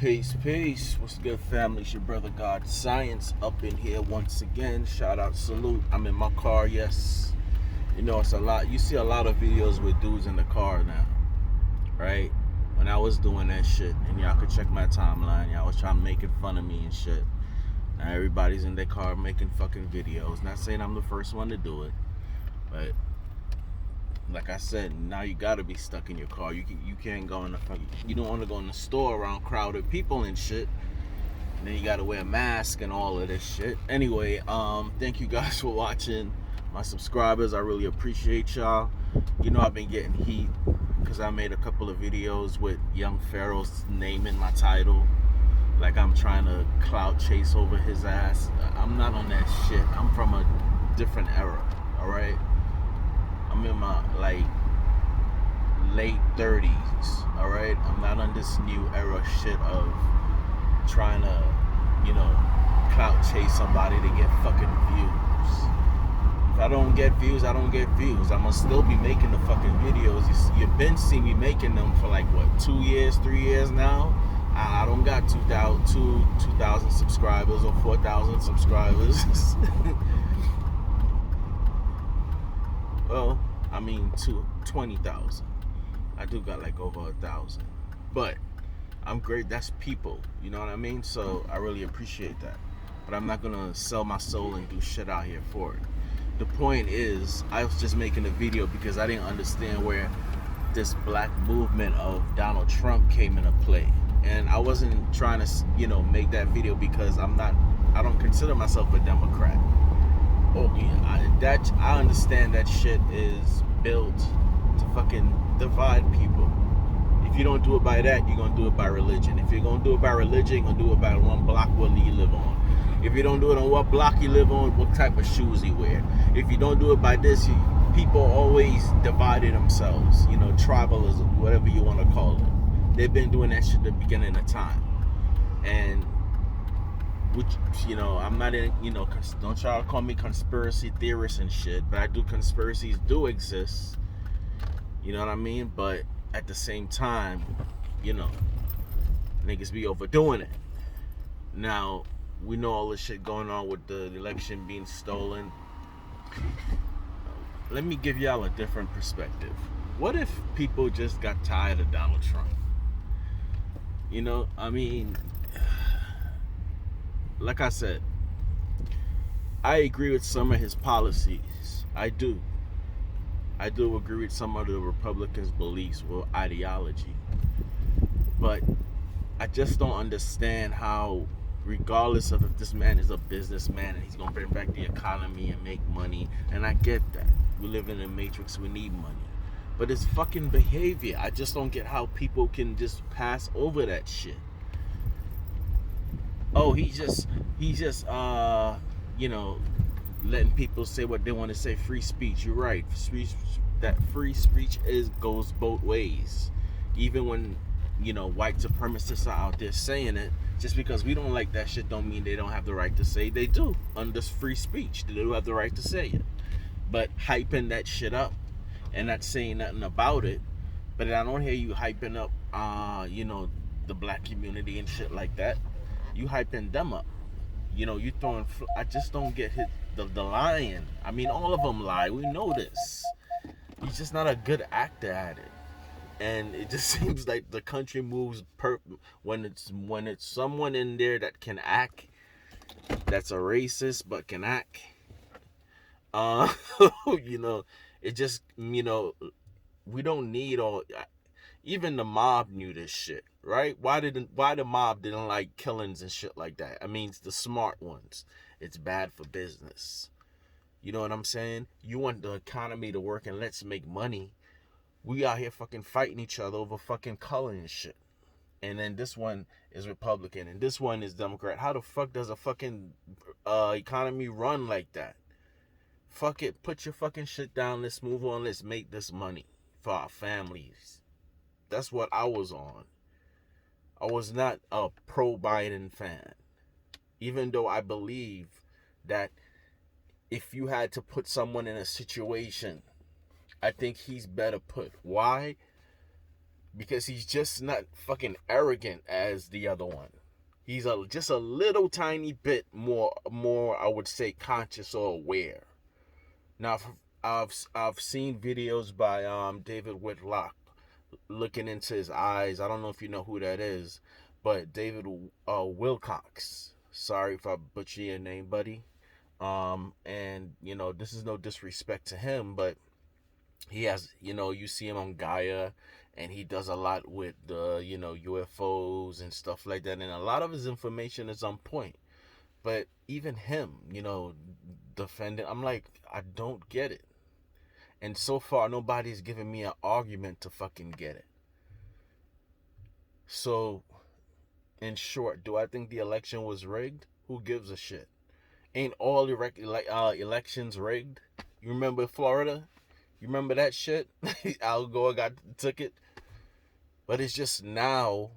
Peace, peace. What's good, family? It's your brother God Science up in here once again. Shout out, salute. I'm in my car, yes. You know, it's a lot. You see a lot of videos with dudes in the car now, right? When I was doing that shit, and y'all could check my timeline, y'all was trying to making fun of me and shit. Now everybody's in their car making fucking videos. Not saying I'm the first one to do it, but like I said, now you gotta be stuck in your car. You can't go in the fucking. You don't want to go in the store around crowded people and shit. And then you gotta wear a mask and all of this shit. Anyway, thank you guys for watching. My subscribers, I really appreciate y'all. You know I've been getting heat because I made a couple of videos with Young Pharaoh's naming my title. Like I'm trying to clout chase over his ass. I'm not on that shit. I'm from a different era, alright? I'm in my late 30s, alright? I'm not on this new era shit of trying to, clout chase somebody to get fucking views. If I don't get views, I don't get views. I'm gonna still be making the fucking videos. You've been seeing me making them for 2 years, 3 years now. I don't got 2,000 subscribers or 4,000 subscribers. Well, I mean 20,000. I do got over 1,000. But I'm great. That's people. You know what I mean? So I really appreciate that. But I'm not gonna sell my soul and do shit out here for it. The point is, I was just making a video because I didn't understand where this black movement of Donald Trump came into play. And I wasn't trying to, make that video because I don't consider myself a Democrat. Oh yeah, I understand that shit is built to fucking divide people. If you don't do it by that, you're gonna do it by religion. If you're gonna do it by religion, you're gonna do it by one block what you live on. If you don't do it on what block you live on, what type of shoes you wear. If you don't do it by this, people always divided themselves. Tribalism, whatever you want to call it. They've been doing that shit at the beginning of time. And which, I'm not in, don't try to call me conspiracy theorist and shit, but I do, conspiracies do exist, you know what I mean? But at the same time, niggas be overdoing it. Now, we know all this shit going on with the election being stolen. Let me give y'all a different perspective. What if people just got tired of Donald Trump? Like I said, I agree with some of his policies. I do agree with some of the Republicans' beliefs or ideology. But I just don't understand how, regardless of if this man is a businessman and he's going to bring back the economy and make money, and I get that. We live in a matrix, we need money. But it's fucking behavior. I just don't get how people can just pass over that shit. Oh, he's just letting people say what they want to say. Free speech. You're right. That free speech goes both ways. Even when white supremacists are out there saying it, just because we don't like that shit don't mean they don't have the right to say. They do. Under free speech, they do have the right to say it. But hyping that shit up and not saying nothing about it. But I don't hear you hyping up the black community and shit like that. You hyping them up. You throwing. I just don't get the lying. I mean, all of them lie. We know this. He's just not a good actor at it. And it just seems like the country moves when it's someone in there that can act, that's a racist but can act. It just we don't need all. Even the mob knew this shit, right? Why the mob didn't like killings and shit like that? I mean, it's the smart ones. It's bad for business. You know what I'm saying? You want the economy to work and let's make money. We out here fucking fighting each other over fucking color and shit. And then this one is Republican and this one is Democrat. How the fuck does a fucking economy run like that? Fuck it. Put your fucking shit down. Let's move on. Let's make this money for our families. That's what I was on. I was not a pro-Biden fan. Even though I believe that if you had to put someone in a situation, I think he's better put. Why? because he's just not fucking arrogant as the other one. He's just a little tiny bit more I would say conscious or aware. Now I've seen videos by David Whitlock looking into his eyes. I don't know if you know who that is, but David Wilcox. Sorry if I butcher your name, buddy. And this is no disrespect to him, but he has, you see him on Gaia, and he does a lot with the, UFOs and stuff like that, and a lot of his information is on point. But even him, defending, I'm like, I don't get it. And so far, nobody's given me an argument to fucking get it. So, in short, do I think the election was rigged? Who gives a shit? Ain't all elections rigged? You remember Florida? You remember that shit? Al Gore took it. But it's just now,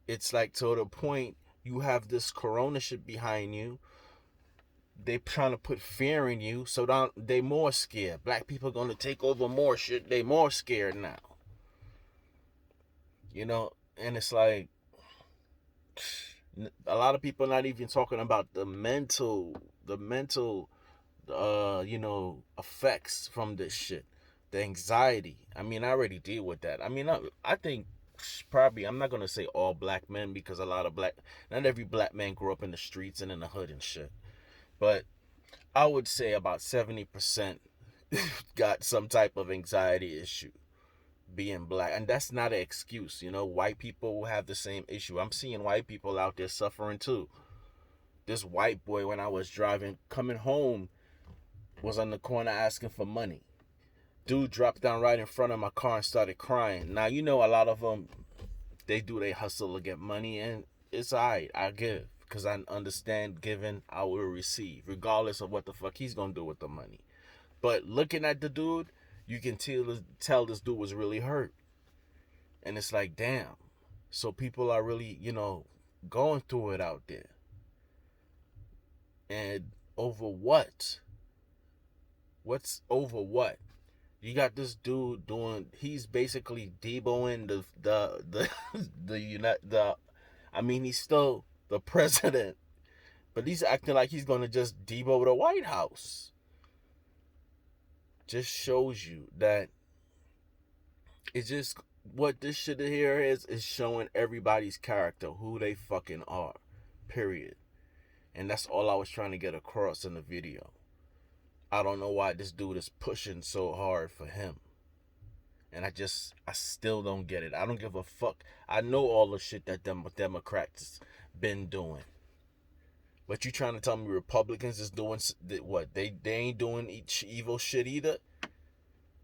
it's like to the point you have this corona shit behind you. They trying to put fear in you, so they more scared. Black people gonna take over more shit. They more scared now. And it's like a lot of people not even talking about the mental effects from this shit. The anxiety. I mean, I already deal with that. I mean, I think probably, I'm not gonna say all black men, because not every black man grew up in the streets and in the hood and shit. But I would say about 70% got some type of anxiety issue being black. And that's not an excuse. White people have the same issue. I'm seeing white people out there suffering too. This white boy, when I was driving, coming home, was on the corner asking for money. Dude dropped down right in front of my car and started crying. Now, a lot of them, they hustle to get money, and it's alright. I give. Because I understand giving, I will receive, regardless of what the fuck he's going to do with the money. But looking at the dude, you can tell this dude was really hurt. And it's like, damn. So people are really, going through it out there. And over what? What's over what? You got this dude he's basically Deboing he's still the president, but he's acting like he's gonna just Debo the White House. Just shows you that it's just what this shit here is showing everybody's character, who they fucking are, period. And that's all I was trying to get across in the video. I don't know why this dude is pushing so hard for him. And I still don't get it. I don't give a fuck. I know all the shit that them Democrats been doing. But you trying to tell me Republicans is doing what? They ain't doing evil shit either?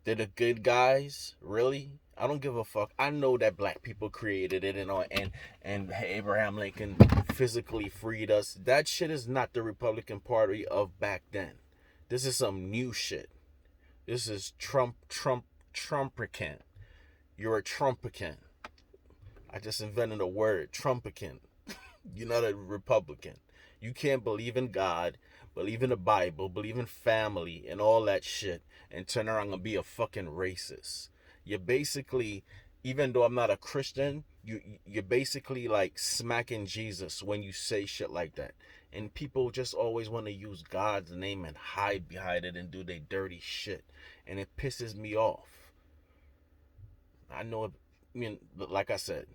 They're the good guys? Really? I don't give a fuck. I know that black people created it and Abraham Lincoln physically freed us. That shit is not the Republican Party of back then. This is some new shit. This is Trumpican. You're a Trumpican. I just invented a word, Trumpican. You're not a Republican. You can't believe in God, believe in the Bible, believe in family and all that shit, and turn around and be a fucking racist. You're basically, even though I'm not a Christian, you're basically like smacking Jesus when you say shit like that. And people just always want to use God's name and hide behind it and do their dirty shit. And it pisses me off. I know, like I said,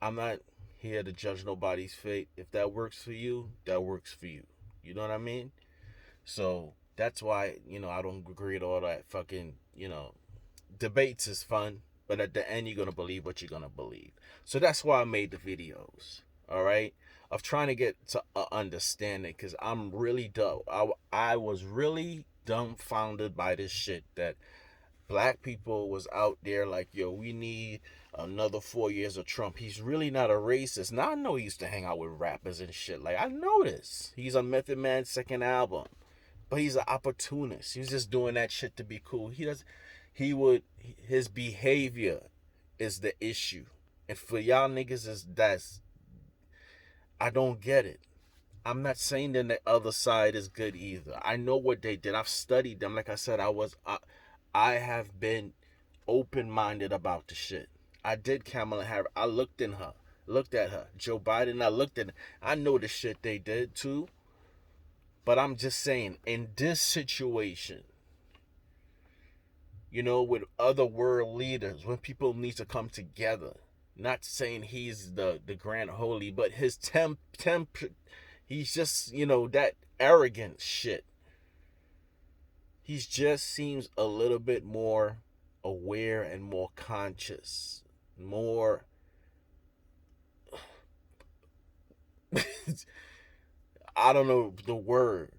I'm not here to judge nobody's fate. If that works for you, that works for you. You know what I mean? So that's why, I don't agree with all that fucking, debates is fun. But at the end, you're going to believe what you're going to believe. So that's why I made the videos. All right? Of trying to get to understanding, because I'm really dumb. I was really dumbfounded by this shit that black people was out there like, yo, we need another 4 years of Trump. He's really not a racist. Now I know he used to hang out with rappers and shit. Like, I know this. He's on Method Man's second album. But he's an opportunist. He's just doing that shit to be cool. His behavior is the issue. And for y'all niggas, I don't get it. I'm not saying that the other side is good either. I know what they did. I've studied them. Like I said, I have been open-minded about the shit. I did Kamala Harris. I looked at her. Joe Biden, I looked at. I know the shit they did too. But I'm just saying, in this situation, with other world leaders, when people need to come together, not saying he's the grand holy, but his he's just, that arrogant shit. He just seems a little bit more aware and more conscious, more. I don't know the word,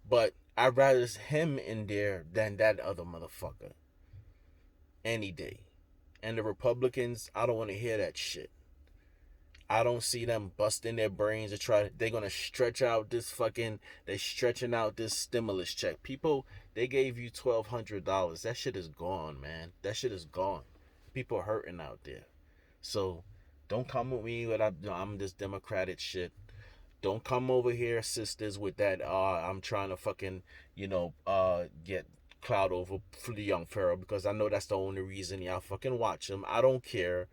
but I'd rather him in there than that other motherfucker any day. And the Republicans, I don't want to hear that shit. I don't see them busting their brains to try. They're gonna stretch out this fucking. They're stretching out this stimulus check. People, they gave you $1,200. That shit is gone, man. That shit is gone. People are hurting out there. So, don't come with me with I'm this Democratic shit. Don't come over here, sisters, with that. I'm trying to fucking, get clout over for the young Pharaoh, because I know that's the only reason y'all fucking watch him. I don't care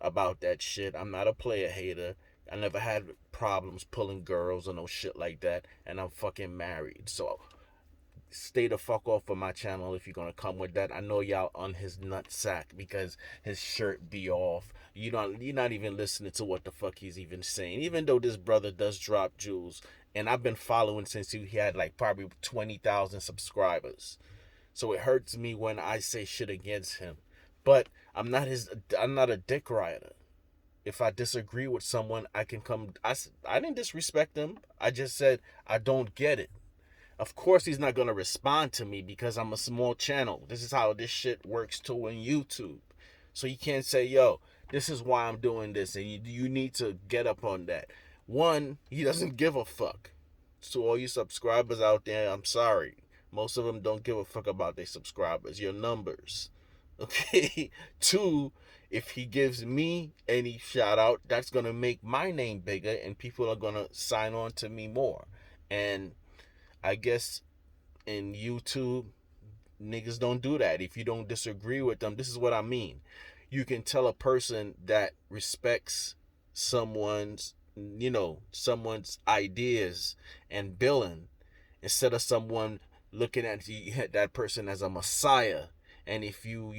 about that shit. I'm not a player hater. I never had problems pulling girls or no shit like that, and I'm fucking married. So stay the fuck off of my channel if you're gonna come with that. I know y'all on his nut sack because his shirt be off. You're not even listening to what the fuck he's even saying. Even though this brother does drop jewels, and I've been following since he had like probably 20,000 subscribers. So it hurts me when I say shit against him. But I'm not a dick rider. If I disagree with someone, I can come. I didn't disrespect them. I just said I don't get it. Of course, he's not going to respond to me because I'm a small channel. This is how this shit works too in YouTube. So you can't say, yo, this is why I'm doing this, and you need to get up on that. One, he doesn't give a fuck. To all you subscribers out there, I'm sorry. Most of them don't give a fuck about their subscribers, your numbers. Okay? Two, if he gives me any shout out, that's going to make my name bigger and people are going to sign on to me more. And I guess in YouTube, niggas don't do that. If you don't disagree with them, this is what I mean. You can tell a person that respects someone's, someone's ideas and billing, instead of someone looking at that person as a messiah. And if you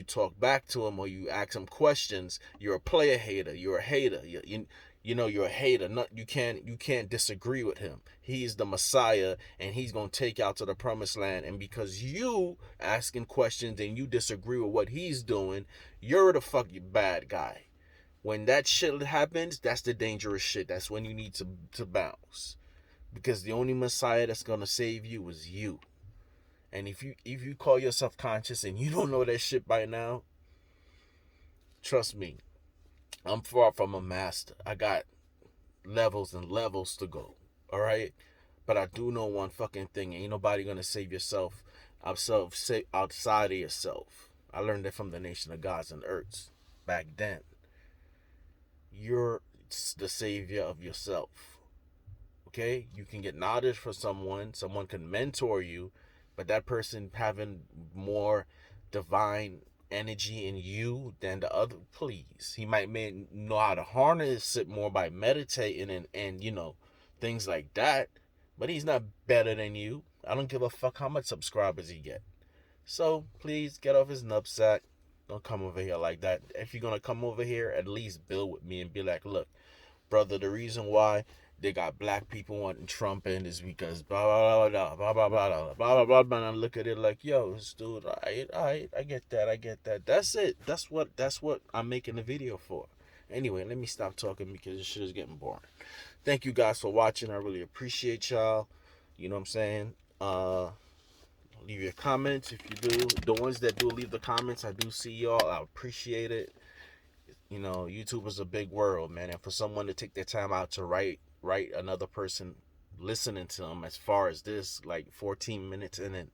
talk back to him or you ask him questions, you're a player hater. You're a hater. You're a hater. You can't disagree with him. He's the Messiah, and he's gonna take you out to the promised land. And because you asking questions and you disagree with what he's doing, you're the fucking bad guy. When that shit happens, that's the dangerous shit. That's when you need to bounce, because the only Messiah that's gonna save you is you. And if you call yourself conscious and you don't know that shit by now, trust me, I'm far from a master. I got levels and levels to go. All right, but I do know one fucking thing: ain't nobody gonna save yourself outside of yourself. I learned that from the nation of gods and earths back then. You're the savior of yourself. Okay, you can get knowledge from someone can mentor you, but that person having more divine energy in you than the other, please. He may know how to harness it more by meditating and things like that, but he's not better than you. I don't give a fuck how much subscribers he get. So please get off his nutsack. Don't come over here like that. If you're gonna come over here, at least build with me and be like, look, brother, the reason why they got black people wanting Trump in is because blah blah blah blah blah blah blah blah blah blah. And I look at it like, yo, this dude, alright, I get that. That's it. That's what I'm making the video for. Anyway, let me stop talking because this shit is getting boring. Thank you guys for watching. I really appreciate y'all. You know what I'm saying? Leave your comments if you do. The ones that do leave the comments, I do see y'all. I appreciate it. YouTube is a big world, man, and for someone to take their time out to write another person listening to them as far as this, like 14 minutes in it,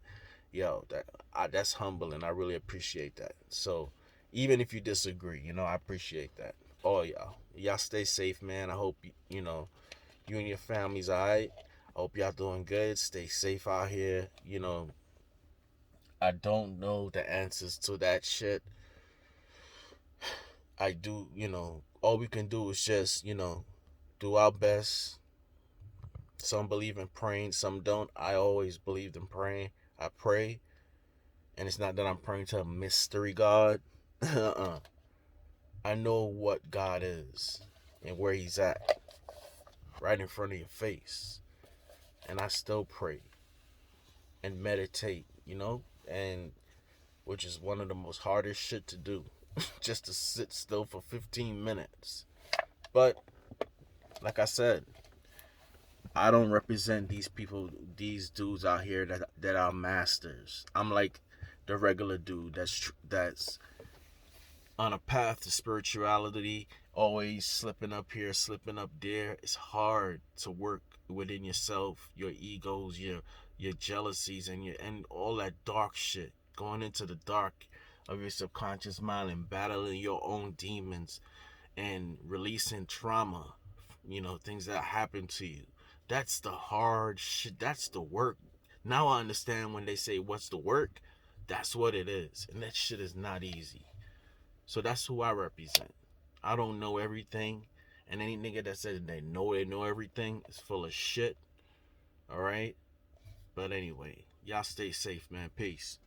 yo, that's humbling. I really appreciate that. So even if you disagree, I appreciate that. All y'all stay safe, man. I hope you and your families all right. I hope y'all doing good. Stay safe out here. I don't know the answers to that shit. I do, all we can do is just, do our best. Some believe in praying, some don't. I always believed in praying. I pray, and it's not that I'm praying to a mystery God. I know what God is and where He's at, right in front of your face. And I still pray and meditate, and which is one of the most hardest shit to do, just to sit still for 15 minutes. But like I said, I don't represent these people, these dudes out here that are masters. I'm like the regular dude that's on a path to spirituality, always slipping up here, slipping up there. It's hard to work within yourself, your egos, your jealousies, and all that dark shit. Going into the dark of your subconscious mind and battling your own demons and releasing trauma, things that happen to you. That's the hard shit. That's the work. Now I understand when they say, "What's the work?" That's what it is. And that shit is not easy. So that's who I represent. I don't know everything. And any nigga that says they know everything is full of shit. Alright? But anyway, y'all stay safe, man. Peace.